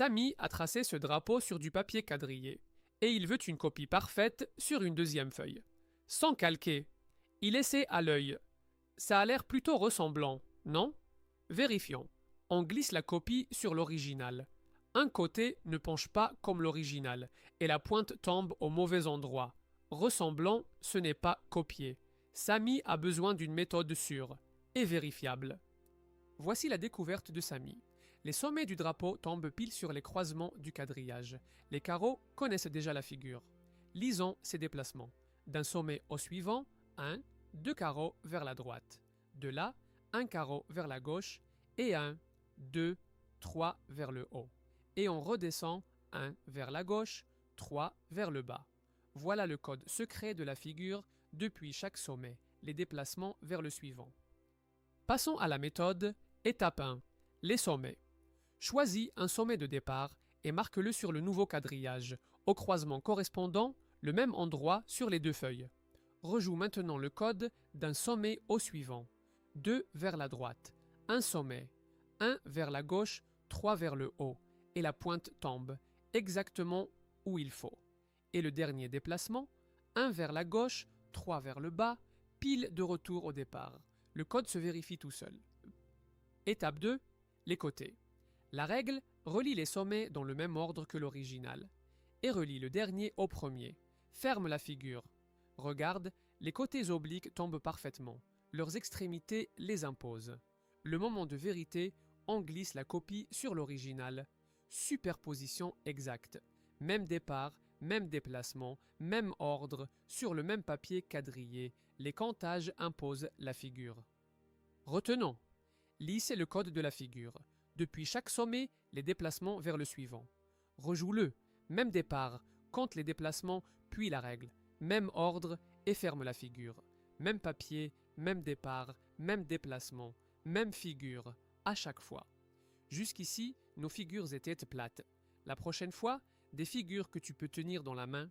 Samy a tracé ce drapeau sur du papier quadrillé, et il veut une copie parfaite sur une deuxième feuille. Sans calquer, il essaie à l'œil. Ça a l'air plutôt ressemblant, non? Vérifions. On glisse la copie sur l'original. Un côté ne penche pas comme l'original, et la pointe tombe au mauvais endroit. Ressemblant, ce n'est pas copié. Samy a besoin d'une méthode sûre et vérifiable. Voici la découverte de Samy. Les sommets du drapeau tombent pile sur les croisements du quadrillage. Les carreaux connaissent déjà la figure. Lisons ces déplacements. D'un sommet au suivant, 1, 2 carreaux vers la droite. De là, un carreau vers la gauche et 1, 2, 3 vers le haut. Et on redescend 1 vers la gauche, 3 vers le bas. Voilà le code secret de la figure depuis chaque sommet, les déplacements vers le suivant. Passons à la méthode. Étape 1. Les sommets. Choisis un sommet de départ et marque-le sur le nouveau quadrillage, au croisement correspondant, le même endroit sur les deux feuilles. Rejoue maintenant le code d'un sommet au suivant. 2 vers la droite, un sommet, 1 vers la gauche, 3 vers le haut, et la pointe tombe, exactement où il faut. Et le dernier déplacement, 1 vers la gauche, 3 vers le bas, pile de retour au départ. Le code se vérifie tout seul. Étape 2. Les côtés. La règle relie les sommets dans le même ordre que l'original et relie le dernier au premier. Ferme la figure. Regarde, les côtés obliques tombent parfaitement. Leurs extrémités les imposent. Le moment de vérité, on glisse la copie sur l'original. Superposition exacte. Même départ, même déplacement, même ordre, sur le même papier quadrillé. Les cantages imposent la figure. Retenons. Lissez le code de la figure. Depuis chaque sommet, les déplacements vers le suivant. Rejoue-le. Même départ, compte les déplacements, puis la règle. Même ordre et ferme la figure. Même papier, même départ, même déplacement, même figure, à chaque fois. Jusqu'ici, nos figures étaient plates. La prochaine fois, des figures que tu peux tenir dans la main